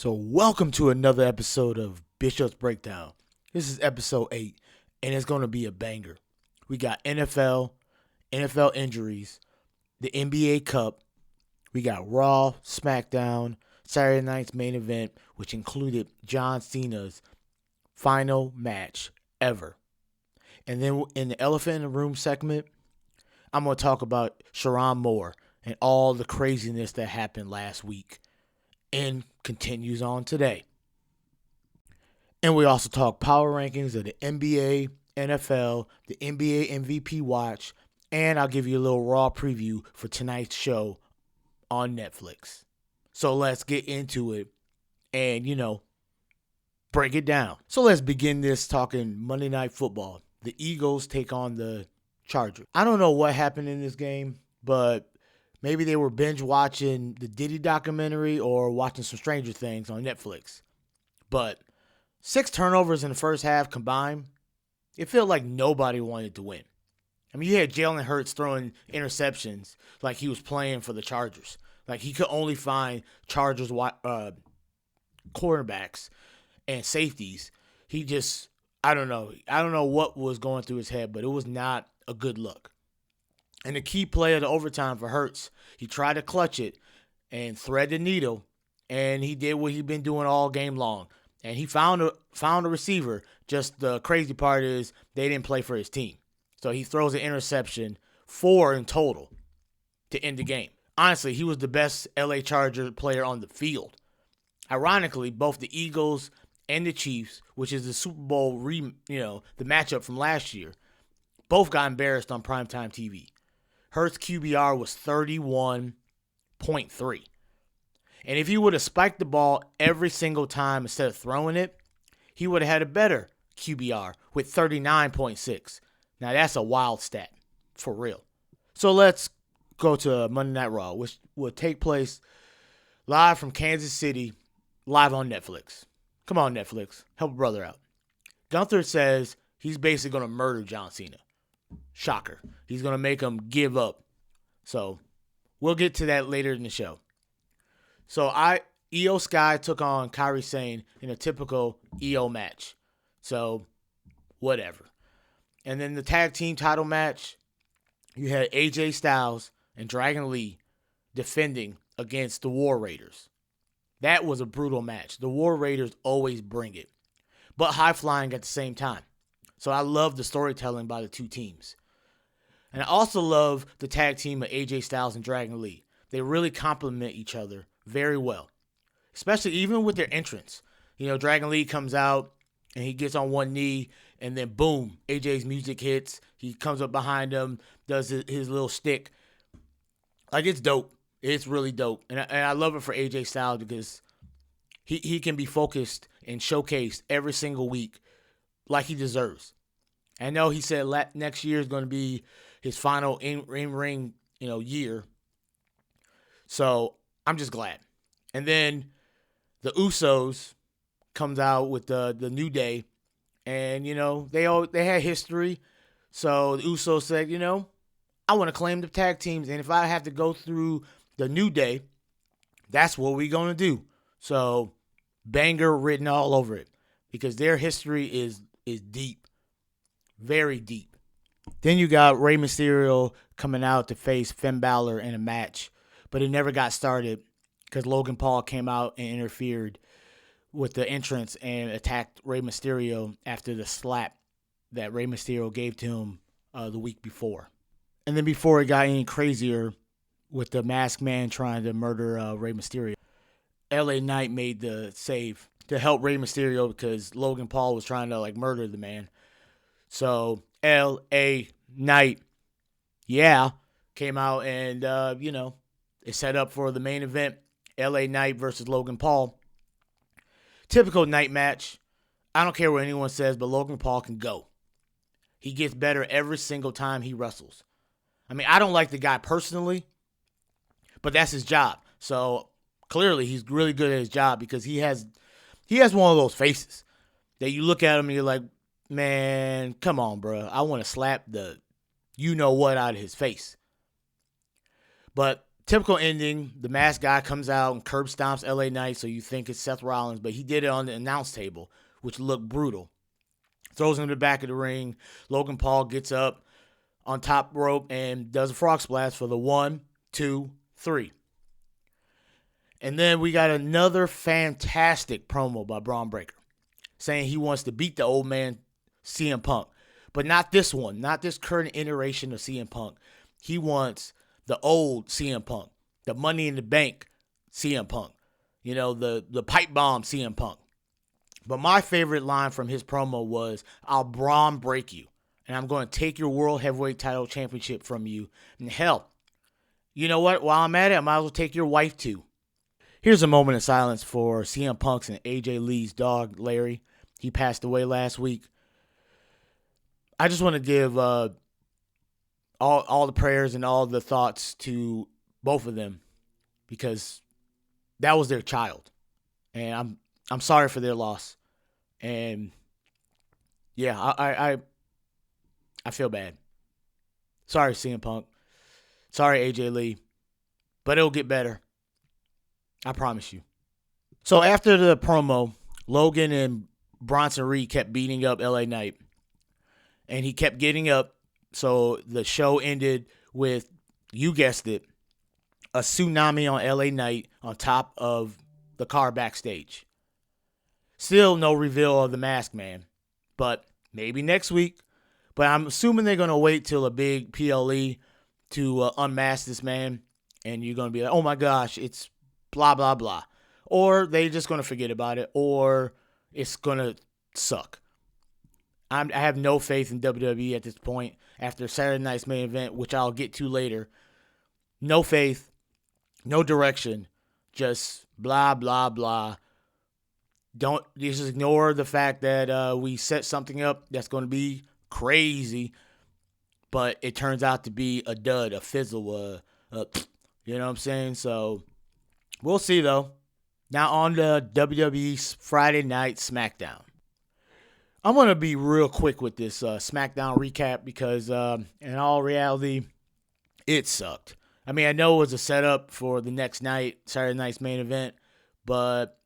So, welcome to another episode of Bishop's Breakdown. This is episode 8, and it's going to be a banger. We got NFL injuries, the NBA Cup, we got Raw, SmackDown, Saturday night's main event, which included John Cena's final match ever. And then in the Elephant in the Room segment, I'm going to talk about Sherrone Moore and all the craziness that happened last week and continues on today. And we also talk power rankings of the NBA, NFL, the NBA MVP watch, and I'll give you a little Raw preview for tonight's show on Netflix. So let's get into it and, break it down. So let's begin this talking Monday Night Football. The Eagles take on the Chargers. I don't know what happened in this game, but maybe they were binge watching the Diddy documentary or watching some Stranger Things on Netflix. But 6 turnovers in the first half combined, it felt like nobody wanted to win. I mean, you had Jalen Hurts throwing interceptions like he was playing for the Chargers. Like he could only find Chargers cornerbacks and safeties. He just, I don't know what was going through his head, but it was not a good look. And the key play of the overtime for Hurts, he tried to clutch it and thread the needle, and he did what he'd been doing all game long. And he found a receiver. Just the crazy part is they didn't play for his team. So he throws an interception, 4 in total, to end the game. Honestly, he was the best LA Charger player on the field. Ironically, both the Eagles and the Chiefs, which is the Super Bowl, the matchup from last year, both got embarrassed on primetime TV. Hurts' QBR was 31.3. And if he would have spiked the ball every single time instead of throwing it, he would have had a better QBR with 39.6. Now that's a wild stat, for real. So let's go to Monday Night Raw, which will take place live from Kansas City, live on Netflix. Come on, Netflix. Help a brother out. Gunther says he's basically going to murder John Cena. Shocker. He's going to make him give up. So we'll get to that later in the show. So Io Sky took on Kairi Sane in a typical Io match. So whatever. And then the tag team title match, you had AJ Styles and Dragon Lee defending against the War Raiders. That was a brutal match. The War Raiders always bring it, but high flying at the same time. So I love the storytelling by the two teams. And I also love the tag team of AJ Styles and Dragon Lee. They really complement each other very well, especially even with their entrance. Dragon Lee comes out and he gets on one knee, and then boom, AJ's music hits. He comes up behind him, does his little stick. Like, it's dope. It's really dope. And I love it for AJ Styles because he can be focused and showcased every single week like he deserves. I know he said next year is going to be his final in-ring, year. So I'm just glad. And then the Usos comes out with the New Day, and they had history. So the Usos said, I want to claim the tag teams, and if I have to go through the New Day, that's what we're gonna do. So banger written all over it because their history is deep, very deep. Then you got Rey Mysterio coming out to face Finn Balor in a match, but it never got started because Logan Paul came out and interfered with the entrance and attacked Rey Mysterio after the slap that Rey Mysterio gave to him the week before. And then before it got any crazier with the masked man trying to murder Rey Mysterio, LA Knight made the save to help Rey Mysterio because Logan Paul was trying to murder the man. So LA Knight, came out and, it set up for the main event, LA Knight versus Logan Paul. Typical Knight match. I don't care what anyone says, but Logan Paul can go. He gets better every single time he wrestles. I mean, I don't like the guy personally, but that's his job. So clearly he's really good at his job because he has one of those faces that you look at him and you're like, man, come on, bro. I want to slap the you-know-what out of his face. But Typical ending, the masked guy comes out and curb stomps LA Knight, so you think it's Seth Rollins, but he did it on the announce table, which looked brutal. Throws him to the back of the ring. Logan Paul gets up on top rope and does a frog splash for the 1, 2, 3. And then we got another fantastic promo by Braun Breaker saying he wants to beat the old man CM Punk. But not this one, not this current iteration of CM Punk. He wants the old CM Punk, the Money in the Bank CM Punk, the pipe bomb CM Punk. But my favorite line from his promo was, I'll Braun break you, and I'm going to take your World Heavyweight Title Championship from you. And hell, you know what? While I'm at it, I might as well take your wife too. Here's a moment of silence for CM Punk's and AJ Lee's dog, Larry. He passed away last week. I just want to give all the prayers and all the thoughts to both of them because that was their child. And I'm sorry for their loss. And yeah, I feel bad. Sorry, CM Punk. Sorry, AJ Lee. But it'll get better. I promise you. So after the promo, Logan and Bronson Reed kept beating up LA Knight. And he kept getting up. So the show ended with, you guessed it, a tsunami on LA Knight on top of the car backstage. Still no reveal of the Masked Man. But maybe next week. But I'm assuming they're going to wait till a big PLE to unmask this man. And you're going to be like, oh my gosh, it's blah, blah, blah. Or they just going to forget about it. Or it's going to suck. I have no faith in WWE at this point after Saturday night's main event, which I'll get to later. No faith, no direction, just blah, blah, blah. Don't just ignore the fact that we set something up that's going to be crazy, but it turns out to be a dud, a fizzle, you know what I'm saying? So we'll see, though. Now on to WWE's Friday Night SmackDown. I'm going to be real quick with this SmackDown recap because in all reality, it sucked. I mean, I know it was a setup for the next night, Saturday night's main event, but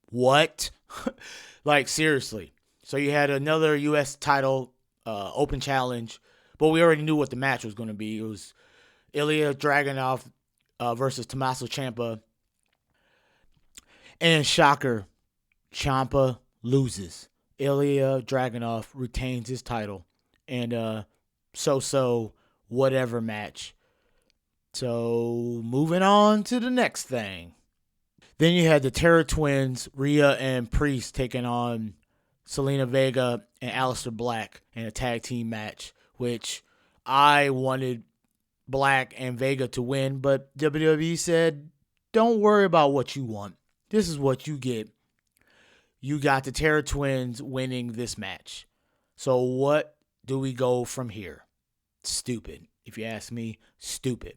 what? Like, seriously. So you had another U.S. title open challenge, but we already knew what the match was going to be. It was Ilya Dragunov versus Tommaso Ciampa. And shocker, Ciampa loses. Ilya Dragunov retains his title. And so whatever match. So moving on to the next thing. Then you had the Terror Twins, Rhea and Priest, taking on Selena Vega and Aleister Black in a tag team match, which I wanted Black and Vega to win, but WWE said, don't worry about what you want. This is what you get. You got the Terror Twins winning this match. So what do we go from here? Stupid. If you ask me, stupid.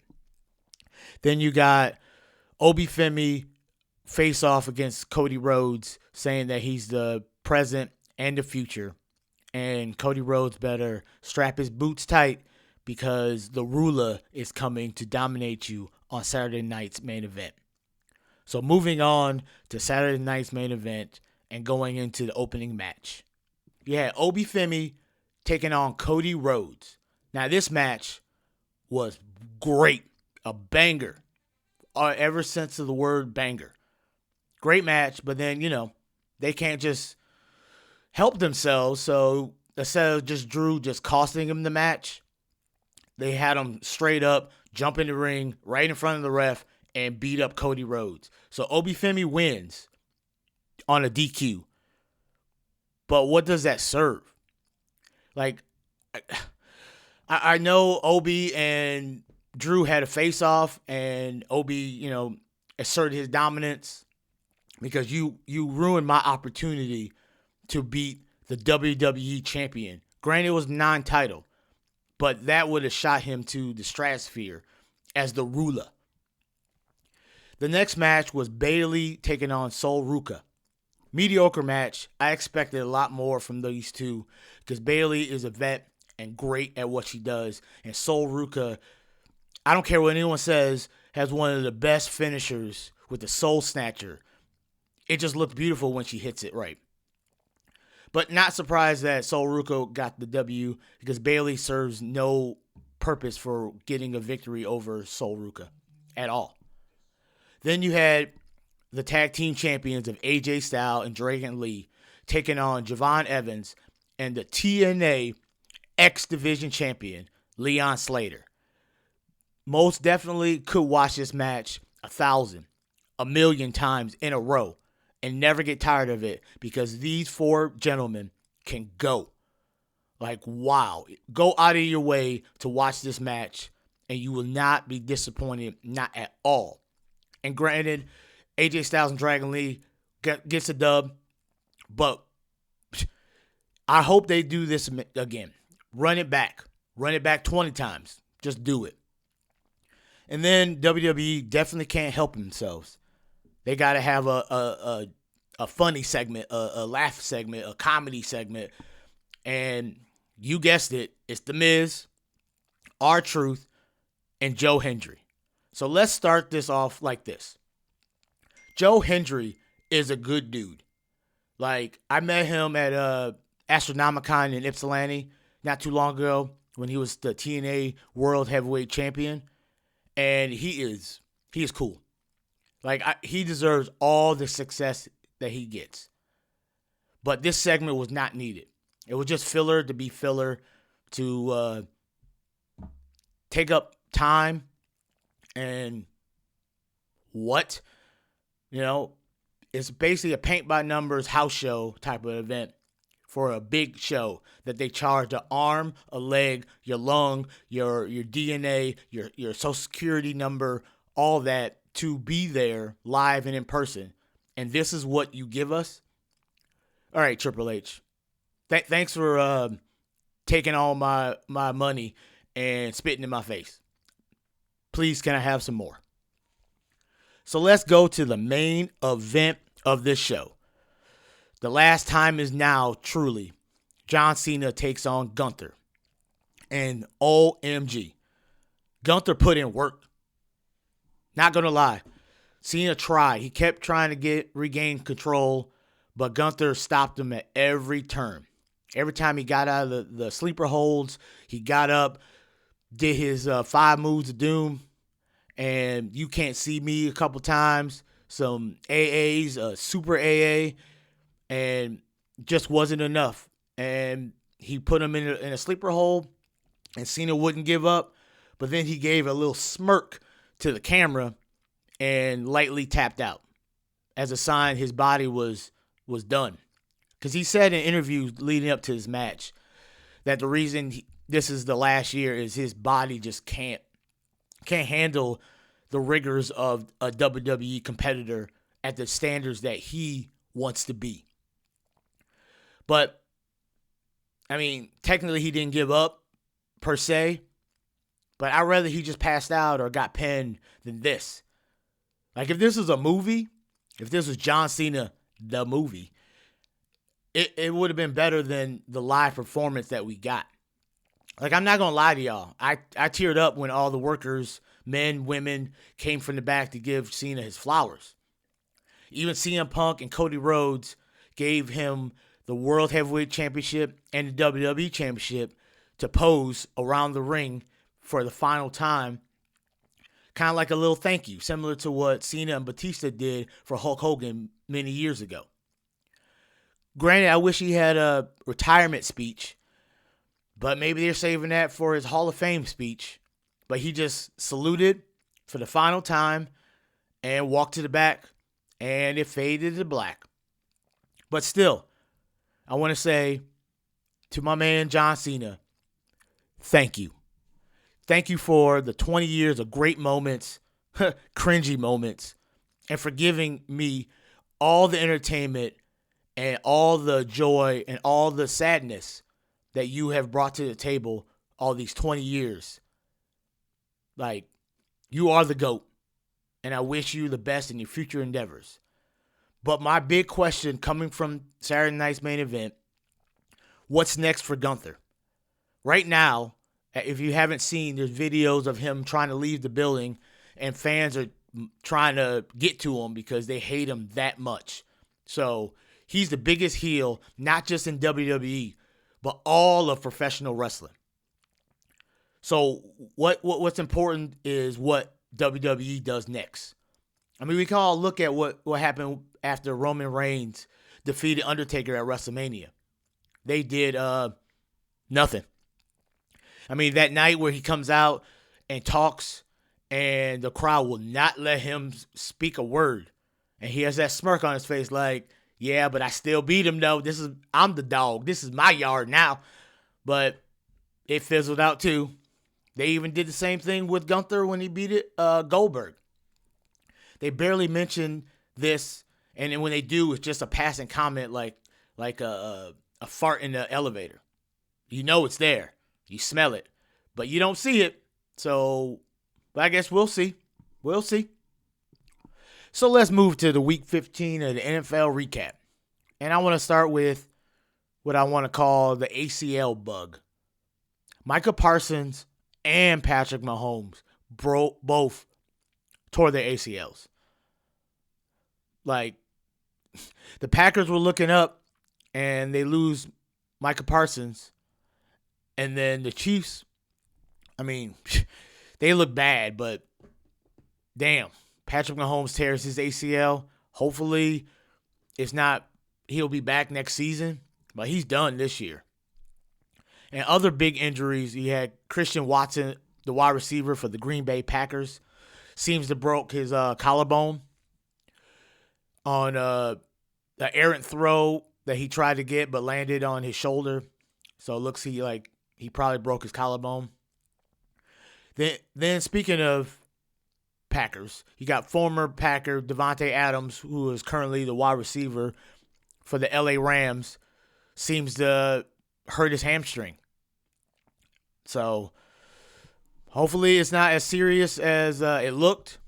Then you got Obi Femi face off against Cody Rhodes, saying that he's the present and the future. And Cody Rhodes better strap his boots tight because the ruler is coming to dominate you on Saturday night's main event. So moving on to Saturday night's main event and going into the opening match. You had Obi Femi taking on Cody Rhodes. Now this match was great. A banger. Ever since the word banger. Great match, but then, they can't just help themselves. So instead of just Drew just costing him the match, they had him straight up jump in the ring right in front of the ref and beat up Cody Rhodes. So Obi Femi wins on a DQ. But what does that serve? Like, I know Obi and Drew had a face-off, and Obi, asserted his dominance because you ruined my opportunity to beat the WWE champion. Granted, it was non-title, but that would have shot him to the stratosphere as the ruler. The next match was Bayley taking on Sol Ruca. Mediocre match. I expected a lot more from these two because Bayley is a vet and great at what she does. And Sol Ruca, I don't care what anyone says, has one of the best finishers with the Soul Snatcher. It just looked beautiful when she hits it right. But not surprised that Sol Ruca got the W because Bayley serves no purpose for getting a victory over Sol Ruca at all. Then you had the tag team champions of AJ Styles and Dragon Lee taking on Javon Evans and the TNA X Division champion, Leon Slater. Most definitely could watch this match 1,000, 1,000,000 times in a row and never get tired of it because these four gentlemen can go. Like, wow. Go out of your way to watch this match and you will not be disappointed, not at all. And granted, AJ Styles and Dragon Lee gets a dub, but I hope they do this again. Run it back. Run it back 20 times. Just do it. And then WWE definitely can't help themselves. They got to have a funny segment, a laugh segment, a comedy segment. And you guessed it, it's The Miz, R-Truth, and Joe Hendry. So let's start this off like this. Joe Hendry is a good dude. Like, I met him at Astronomicon in Ypsilanti not too long ago when he was the TNA World Heavyweight Champion. And he is cool. Like, he deserves all the success that he gets. But this segment was not needed. It was just filler to be filler, to take up time. And what? You know, it's basically a paint-by-numbers house show type of event for a big show that they charge an arm, a leg, your lung, your DNA, your social security number, all that to be there live and in person. And this is what you give us? All right, Triple H. Thanks for taking all my money and spitting in my face. Please, can I have some more? So let's go to the main event of this show. The last time is now, truly. John Cena takes on Gunther. And OMG, Gunther put in work. Not going to lie. Cena tried. He kept trying to regain control, but Gunther stopped him at every turn. Every time he got out of the sleeper holds, he got up, did his 5 moves of doom, and you can't see me a couple times, some AAs, super AA, and just wasn't enough. And he put him in a sleeper hold, and Cena wouldn't give up, but then he gave a little smirk to the camera and lightly tapped out as a sign his body was done. Because he said in interviews leading up to his match that the reason this is the last year is his body just can't handle the rigors of a WWE competitor at the standards that he wants to be. But, I mean, technically he didn't give up per se, but I'd rather he just passed out or got pinned than this. Like, if this was a movie, if this was John Cena, the movie, it would have been better than the live performance that we got. Like, I'm not going to lie to y'all. I teared up when all the workers, men, women, came from the back to give Cena his flowers. Even CM Punk and Cody Rhodes gave him the World Heavyweight Championship and the WWE Championship to pose around the ring for the final time. Kind of like a little thank you, similar to what Cena and Batista did for Hulk Hogan many years ago. Granted, I wish he had a retirement speech, but maybe they're saving that for his Hall of Fame speech. But he just saluted for the final time and walked to the back, and it faded to black. But still, I want to say to my man John Cena, thank you. Thank you for the 20 years of great moments, cringy moments, and for giving me all the entertainment and all the joy and all the sadness that you have brought to the table all these 20 years. Like, you are the GOAT, and I wish you the best in your future endeavors. But my big question coming from Saturday night's main event, what's next for Gunther? Right now, if you haven't seen, there's videos of him trying to leave the building, and fans are trying to get to him because they hate him that much. So he's the biggest heel, not just in WWE, but all of professional wrestling. So what's important is what WWE does next. I mean, we can all look at what happened after Roman Reigns defeated Undertaker at WrestleMania. They did nothing. I mean, that night where he comes out and talks, and the crowd will not let him speak a word. And he has that smirk on his face like, yeah, but I still beat him, though. I'm the dog. This is my yard now. But it fizzled out, too. They even did the same thing with Gunther when he beat Goldberg. They barely mention this, and then when they do, it's just a passing comment like a fart in the elevator. You know it's there. You smell it, but you don't see it. So, but I guess we'll see. We'll see. So let's move to the Week 15 of the NFL recap. And I want to start with what I want to call the ACL bug. Micah Parsons and Patrick Mahomes both tore their ACLs. Like, the Packers were looking up, and they lose Micah Parsons. And then the Chiefs, I mean, they look bad, but damn, Patrick Mahomes tears his ACL. Hopefully, he'll be back next season, but he's done this year. And other big injuries, he had Christian Watson, the wide receiver for the Green Bay Packers, seems to broke his collarbone on the errant throw that he tried to get but landed on his shoulder. So it looks he probably broke his collarbone. Then speaking of Packers, you got former Packer Devontae Adams, who is currently the wide receiver for the LA Rams, seems to hurt his hamstring. So hopefully it's not as serious as it looked,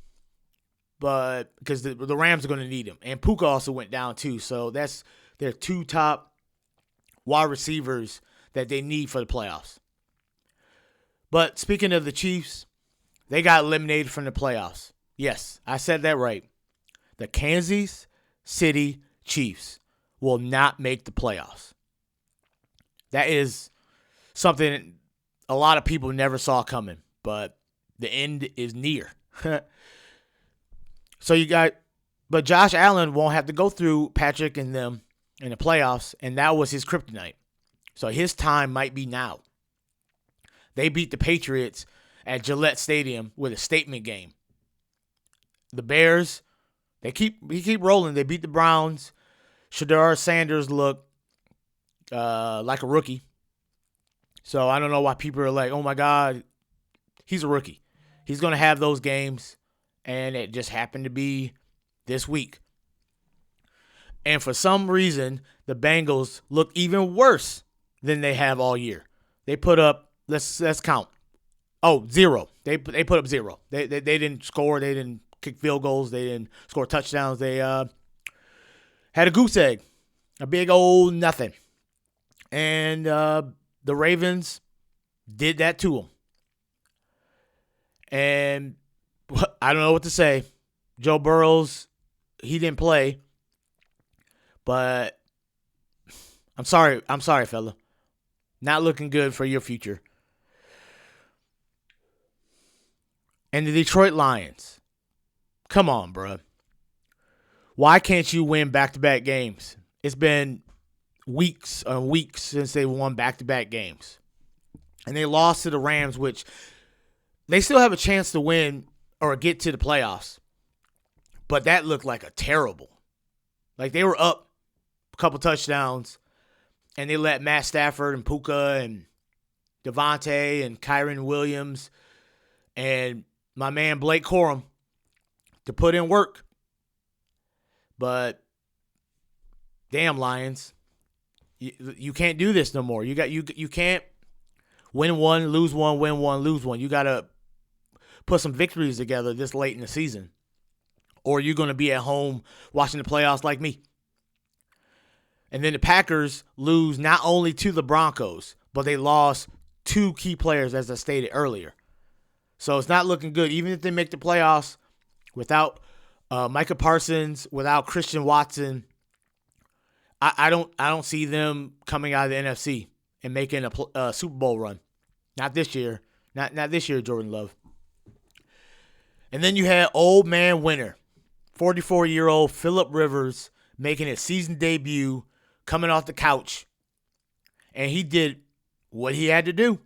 but because the Rams are going to need him. And Puka also went down too, so that's their two top wide receivers that they need for the playoffs. But speaking of the Chiefs, they got eliminated from the playoffs. Yes, I said that right. The Kansas City Chiefs will not make the playoffs. That is something a lot of people never saw coming, but the end is near. But Josh Allen won't have to go through Patrick and them in the playoffs, and that was his kryptonite. So his time might be now. They beat the Patriots at Gillette Stadium with a statement game. The Bears, he keep rolling. They beat the Browns. Shedeur Sanders looked like a rookie. So I don't know why people are like, oh my God, he's a rookie. He's going to have those games, and it just happened to be this week. And for some reason, the Bengals look even worse than they have all year. They put up, let's count. 0. They put up 0. They didn't score. They didn't kick field goals. They didn't score touchdowns. They had a goose egg, a big old nothing. And the Ravens did that to them. And I don't know what to say. Joe Burrows, he didn't play. But I'm sorry, fella. Not looking good for your future. And the Detroit Lions. Come on, bro. Why can't you win back-to-back games? It's been weeks and weeks since they won back-to-back games. And they lost to the Rams, which they still have a chance to win or get to the playoffs. But that looked like a terrible. Like they were up a couple touchdowns, and they let Matt Stafford and Puka and Devontae and Kyron Williams and my man Blake Corum to put in work. But damn, Lions, you can't do this no more. You can't win one, lose one, win one, lose one. You got to put some victories together this late in the season, or you're going to be at home watching the playoffs like me. And then the Packers lose not only to the Broncos, but they lost two key players, as I stated earlier. So it's not looking good. Even if they make the playoffs without Micah Parsons, without Christian Watson, I don't see them coming out of the NFC and making a Super Bowl run. Not this year. Not this year, Jordan Love. And then you had old man winner, 44-year-old Phillip Rivers making his season debut, coming off the couch. And he did what he had to do.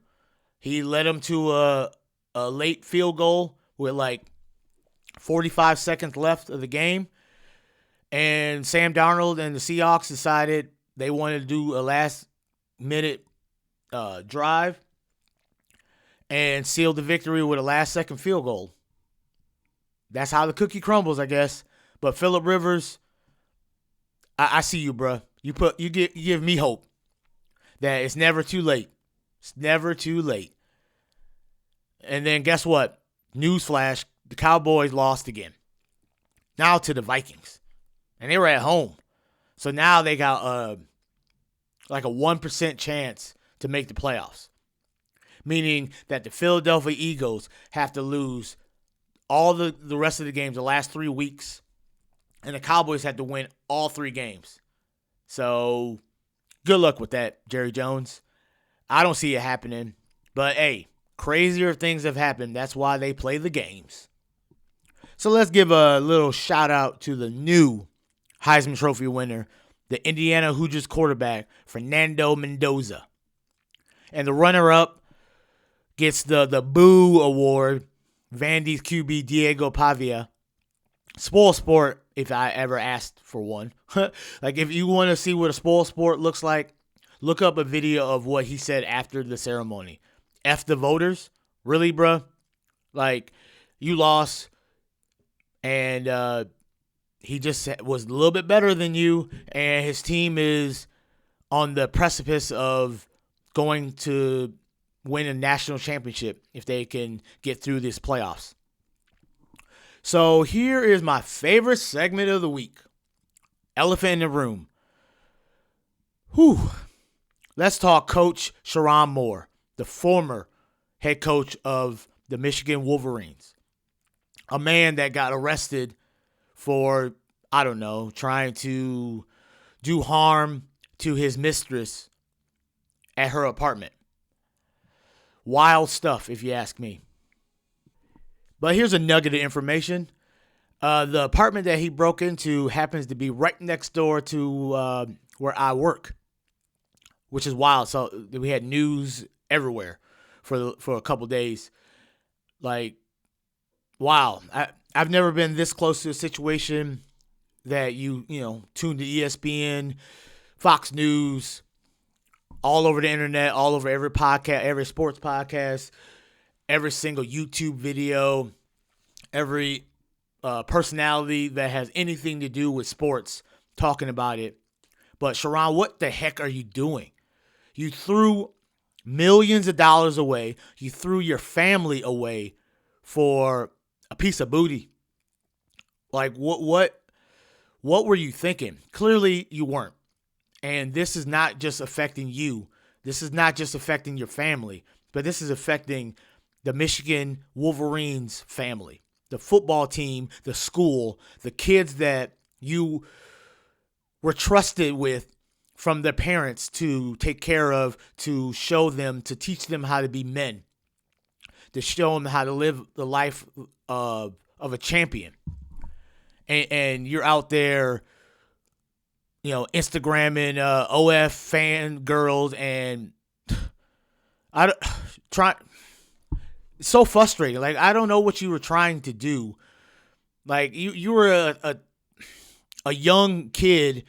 He led him to a late field goal with like 45 seconds left of the game. And Sam Darnold and the Seahawks decided they wanted to do a last-minute drive and seal the victory with a last-second field goal. That's how the cookie crumbles, I guess. But Phillip Rivers, I see you, bro. You give me hope that it's never too late. It's never too late. And then guess what? Newsflash, the Cowboys lost again. Now to the Vikings. And they were at home. So now they got like a 1% chance to make the playoffs. Meaning that the Philadelphia Eagles have to lose all the rest of the games, the last 3 weeks. And the Cowboys have to win all 3 games. So good luck with that, Jerry Jones. I don't see it happening. But hey, crazier things have happened. That's why they play the games. So let's give a little shout out to the new Heisman Trophy winner, the Indiana Hoosiers quarterback, Fernando Mendoza. And the runner-up gets the Boo Award, Vandy's QB Diego Pavia. Spoil sport, if I ever asked for one. Like, if you want to see what a spoil sport looks like, look up a video of what he said after the ceremony. F the voters? Really, bruh? Like, you lost, and he just was a little bit better than you, and his team is on the precipice of going to win a national championship if they can get through this playoffs. So here is my favorite segment of the week. Elephant in the room. Whew. Let's talk Coach Sherrone Moore, the former head coach of the Michigan Wolverines. A man that got arrested for, I don't know, trying to do harm to his mistress at her apartment. Wild stuff, if you ask me. But here's a nugget of information. The apartment that he broke into happens to be right next door to where I work, which is wild. So we had news everywhere for a couple days. Like, wow. I've never been this close to a situation that you tune to ESPN, Fox News, all over the internet, all over every podcast, every sports podcast, every single YouTube video, every personality that has anything to do with sports talking about it. But Sherrone, what the heck are you doing? You threw millions of dollars away. You threw your family away for a piece of booty. Like, what were you thinking? Clearly you weren't. And this is not just affecting you. This is not just affecting your family, but this is affecting the Michigan Wolverines family, the football team, the school, the kids that you were trusted with from their parents to take care of, to show them, to teach them how to be men, to show them how to live the life of a champion. And you're out there, Instagramming OF fan girls, and it's so frustrating. Like, I don't know what you were trying to do. Like, you were a young kid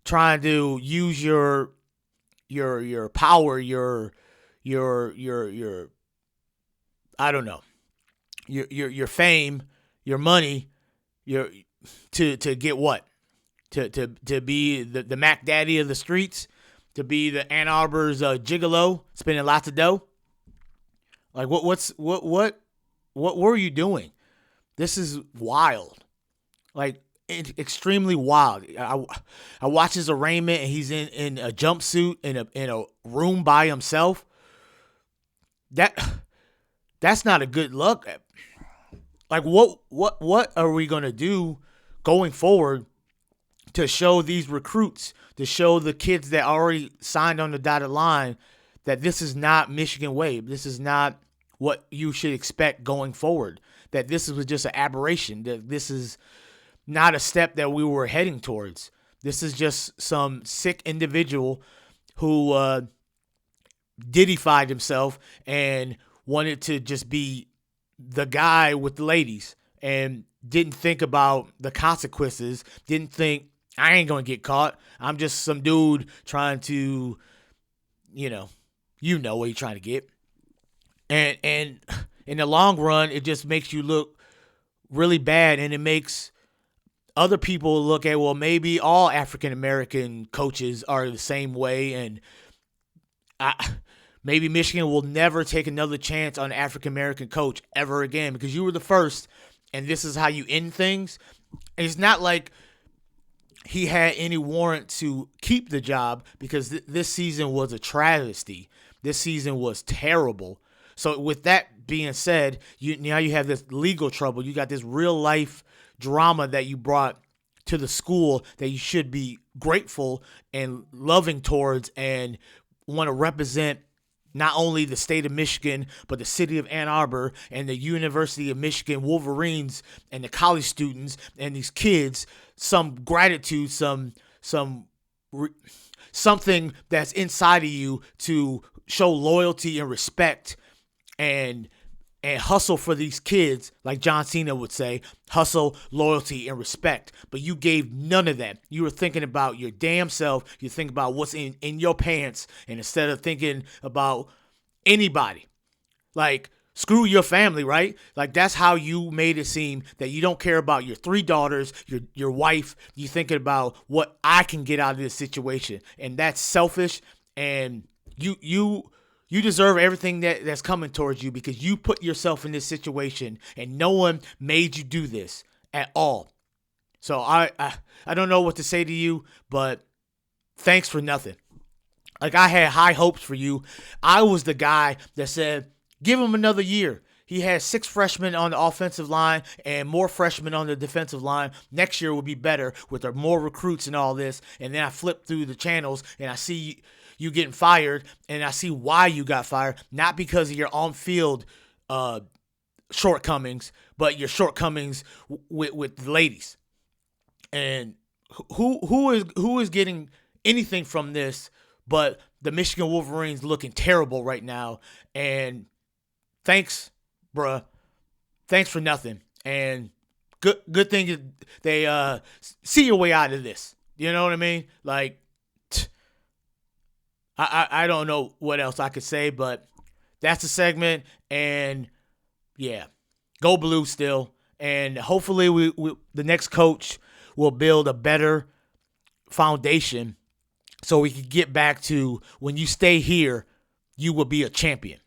trying to use your power, your I don't know, your fame, your money, to get what? To be the Mac Daddy of the streets, to be the Ann Arbor's gigolo, spending lots of dough. Like, what were you doing? This is wild. Like, extremely wild. I watch his arraignment, and he's in a jumpsuit in a room by himself. That's that's not a good look. Like, what are we going to do going forward to show these recruits, to show the kids that already signed on the dotted line that this is not Michigan way. This is not what you should expect going forward. That this was just an aberration. That this is not a step that we were heading towards. This is just some sick individual who diddified himself and wanted to just be the guy with the ladies and didn't think about the consequences, didn't think, I ain't going to get caught. I'm just some dude trying to, you know what you're trying to get. And in the long run, it just makes you look really bad, and it makes other people look at, well, maybe all African-American coaches are the same way, and maybe Michigan will never take another chance on an African-American coach ever again because you were the first, and this is how you end things. And it's not like he had any warrant to keep the job because this season was a travesty. This season was terrible. So with that being said, now you have this legal trouble. You got this real life drama that you brought to the school that you should be grateful and loving towards and want to represent not only the state of Michigan, but the city of Ann Arbor and the University of Michigan Wolverines and the college students and these kids some gratitude, something that's inside of you to show loyalty and respect and hustle for these kids, like John Cena would say, hustle, loyalty, and respect. But you gave none of that. You were thinking about your damn self. You think about what's in your pants, and instead of thinking about anybody, like, screw your family, right? Like, that's how you made it seem that you don't care about your 3 daughters, your wife. You thinking about what I can get out of this situation, and that's selfish. And you deserve everything that's coming towards you because you put yourself in this situation and no one made you do this at all. So I don't know what to say to you, but thanks for nothing. Like, I had high hopes for you. I was the guy that said, give him another year. He has 6 freshmen on the offensive line and more freshmen on the defensive line. Next year will be better with more recruits and all this. And then I flip through the channels and I see you getting fired, and I see why you got fired, not because of your on-field shortcomings, but your shortcomings with the ladies. And who is getting anything from this but the Michigan Wolverines looking terrible right now? And thanks, bruh. Thanks for nothing. And good thing they see your way out of this. You know what I mean? Like, I don't know what else I could say, but that's the segment. And yeah, go blue still. And hopefully the next coach will build a better foundation so we can get back to when you stay here, you will be a champion.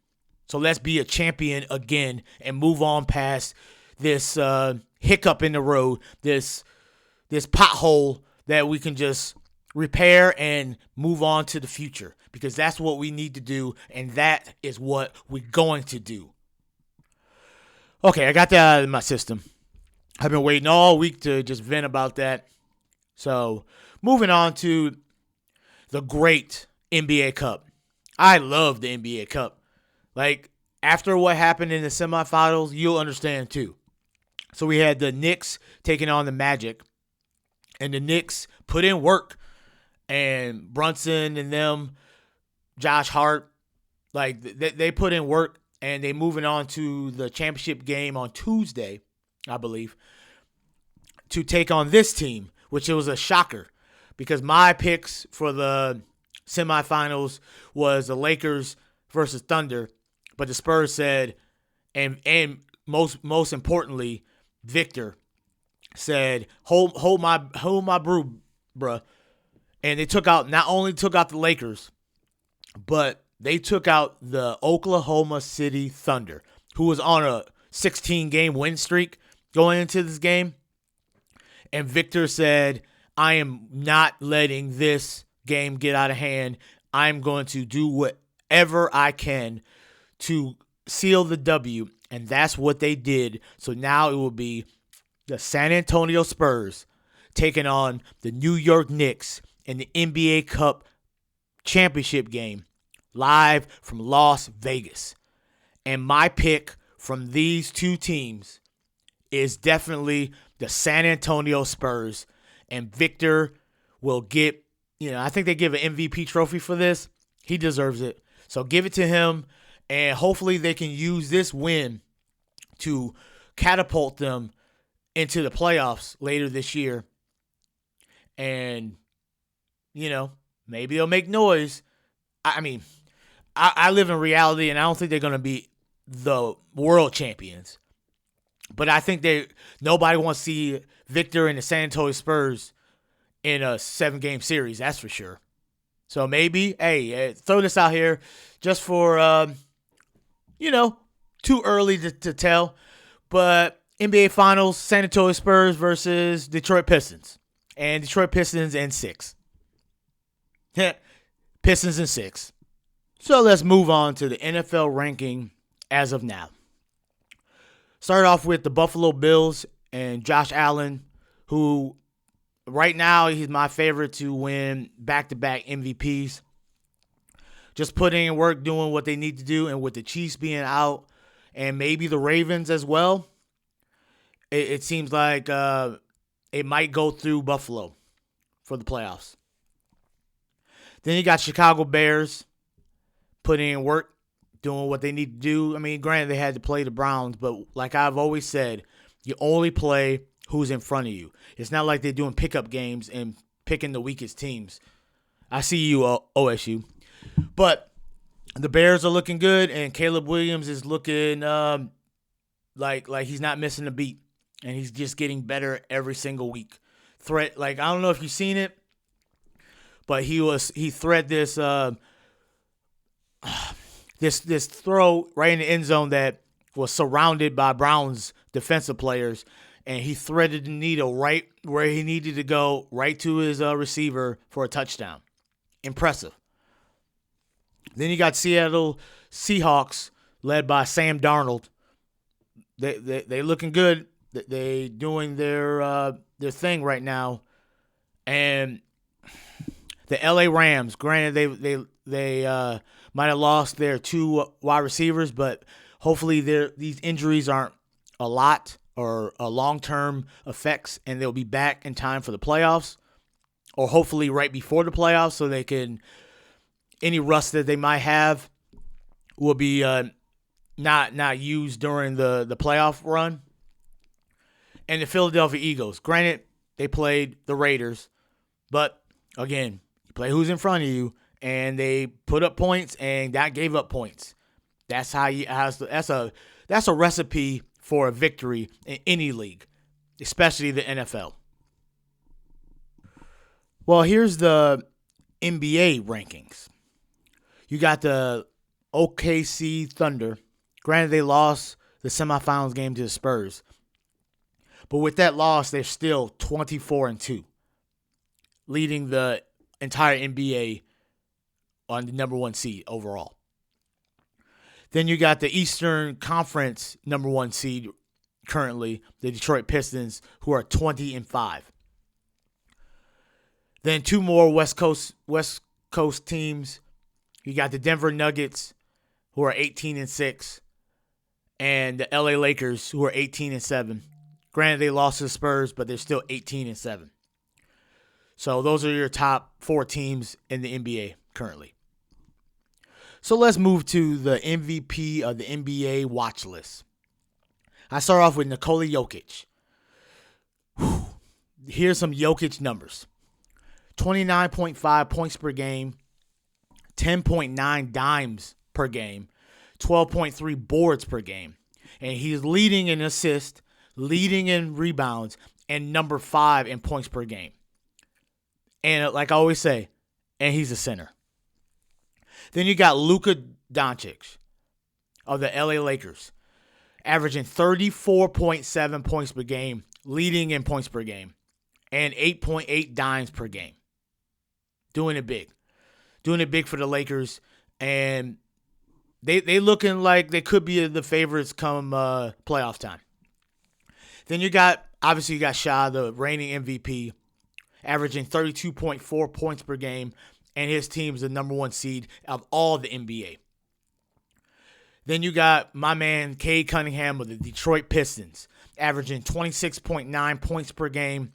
So let's be a champion again and move on past this hiccup in the road, this pothole that we can just repair and move on to the future, because that's what we need to do, and that is what we're going to do. Okay, I got that out of my system. I've been waiting all week to just vent about that. So, moving on to the great NBA Cup. I love the NBA Cup. Like, after what happened in the semifinals, you'll understand too. So we had the Knicks taking on the Magic, and the Knicks put in work. And Brunson and them, Josh Hart, like, they put in work, and they moving on to the championship game on Tuesday, I believe, to take on this team, which it was a shocker because my picks for the semifinals was the Lakers versus Thunder, but the Spurs said, and most importantly, Victor said, hold my brew, bruh. And they not only took out the Lakers, but they took out the Oklahoma City Thunder, who was on a 16-game win streak going into this game. And Victor said, I am not letting this game get out of hand. I'm going to do whatever I can to seal the W, and that's what they did. So now it will be the San Antonio Spurs taking on the New York Knicks in the NBA Cup championship game live from Las Vegas. And my pick from these two teams is definitely the San Antonio Spurs. And Victor will get, I think they give an MVP trophy for this. He deserves it. So give it to him. And hopefully they can use this win to catapult them into the playoffs later this year. And, maybe they'll make noise. I live in reality, and I don't think they're going to be the world champions. But I think nobody wants to see Victor and the San Antonio Spurs in a 7-game series. That's for sure. So maybe, throw this out here just for, too early to tell. But NBA Finals, San Antonio Spurs versus Detroit Pistons. And Detroit Pistons in 6. Pistons in 6. So let's move on to the NFL ranking as of now. Start off with the Buffalo Bills and Josh Allen, who right now he's my favorite to win back-to-back MVPs. Just putting in work, doing what they need to do, and with the Chiefs being out and maybe the Ravens as well, it seems like it might go through Buffalo for the playoffs. Then you got Chicago Bears putting in work, doing what they need to do. I mean, granted, they had to play the Browns, but like I've always said, you only play who's in front of you. It's not like they're doing pickup games and picking the weakest teams. I see you, OSU. But the Bears are looking good, and Caleb Williams is looking like he's not missing a beat, and he's just getting better every single week. I don't know if you've seen it, but he thread this this throw right in the end zone that was surrounded by Browns defensive players, and he threaded the needle right where he needed to go, right to his receiver for a touchdown. Impressive. Then you got Seattle Seahawks led by Sam Darnold. They looking good. They doing their thing right now, and the LA Rams. Granted, they might have lost their 2 wide receivers, but hopefully these injuries aren't a lot or a long-term effects, and they'll be back in time for the playoffs, or hopefully right before the playoffs, so they can any rust that they might have will be not used during the playoff run. And the Philadelphia Eagles. Granted, they played the Raiders, but again, you play who's in front of you, and they put up points and that gave up points. That's that's a recipe for a victory in any league, especially the NFL. Well, here's the NBA rankings. You got the OKC Thunder. Granted, they lost the semifinals game to the Spurs. But with that loss, they're still 24-2, leading the entire NBA on the number 1 seed overall. Then you got the Eastern Conference number 1 seed currently, the Detroit Pistons, who are 20-5. Then 2 more West Coast teams. You got the Denver Nuggets, who are 18-6, and the LA Lakers, who are 18-7. Granted, they lost to the Spurs, but they're still 18-7. So those are your top 4 teams in the NBA currently. So let's move to the MVP of the NBA watch list. I start off with Nikola Jokic. Here's some Jokic numbers. 29.5 points per game, 10.9 dimes per game, 12.3 boards per game. And he's leading in assists, leading in rebounds, and number 5 in points per game. And like I always say, and he's a center. Then you got Luka Doncic of the LA Lakers, averaging 34.7 points per game, leading in points per game, and 8.8 dimes per game. Doing it big. Doing it big for the Lakers. And they looking like they could be the favorites come playoff time. Then you got Sha, the reigning MVP, averaging 32.4 points per game, and his team's the number 1 seed of all the NBA. Then you got my man Cade Cunningham of the Detroit Pistons, averaging 26.9 points per game,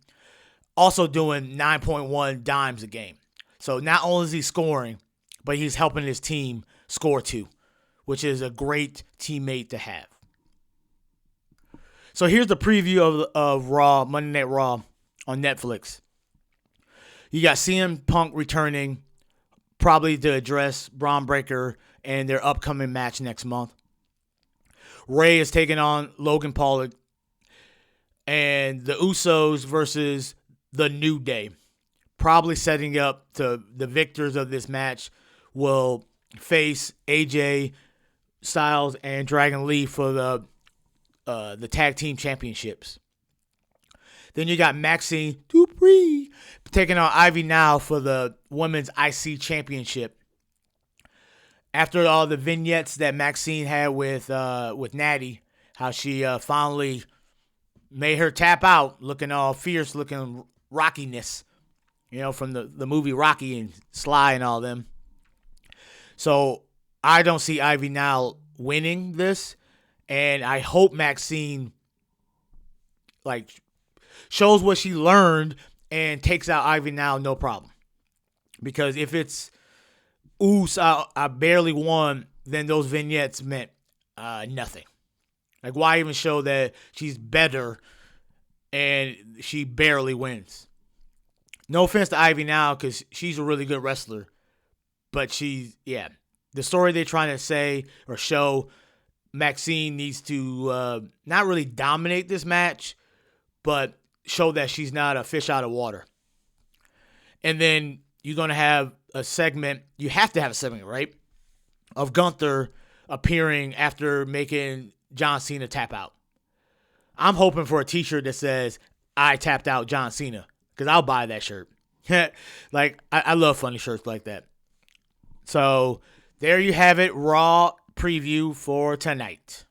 also doing 9.1 dimes a game. So not only is he scoring, but he's helping his team score too, which is a great teammate to have. So here's the preview of Raw, Monday Night Raw on Netflix. You got CM Punk returning, probably to address Braun Breaker and their upcoming match next month. Ray is taking on Logan Paul, and the Usos versus the New Day. Probably setting up to the victors of this match will face AJ Styles and Dragon Lee for the tag team championships. Then you got Maxine Dupree taking on Ivy Now for the women's IC championship. After all the vignettes that Maxine had with Natty, how she finally made her tap out, looking all fierce, looking rockiness, from the movie Rocky and Sly and all them. So I don't see Ivy Now winning this, and I hope Maxine shows what she learned and takes out Ivy Now, no problem. Because if it's I barely won, then those vignettes meant nothing. Why even show that she's better and she barely wins? No offense to Ivy Now, because she's a really good wrestler. But the story they're trying to say or show, Maxine needs to not really dominate this match, but show that she's not a fish out of water. And then you're going to have a segment. You have to have a segment, right? Of Gunther appearing after making John Cena tap out. I'm hoping for a t-shirt that says, "I tapped out John Cena," because I'll buy that shirt. I love funny shirts like that. So there you have it. Raw preview for tonight.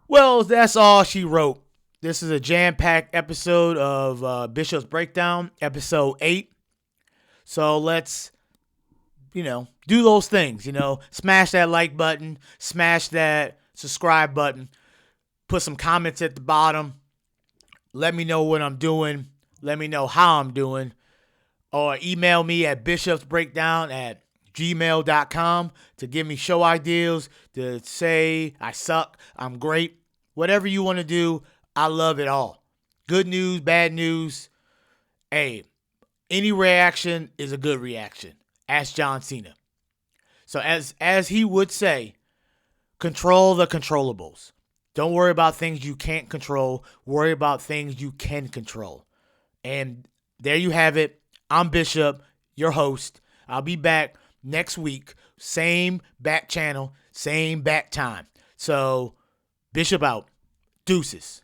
Well, that's all she wrote. This is a jam-packed episode of Bishop's Breakdown, episode 8. So let's, do those things, Smash that like button, smash that subscribe button, put some comments at the bottom. Let me know what I'm doing. Let me know how I'm doing. Or email me at bishopsbreakdown@gmail.com to give me show ideas, to say I suck, I'm great. Whatever you want to do, I love it all. Good news, bad news. Hey, any reaction is a good reaction. Ask John Cena. So as he would say, control the controllables. Don't worry about things you can't control. Worry about things you can control. And there you have it. I'm Bishop, your host. I'll be back next week. Same back channel, same back time. So, Bishop out. Deuces.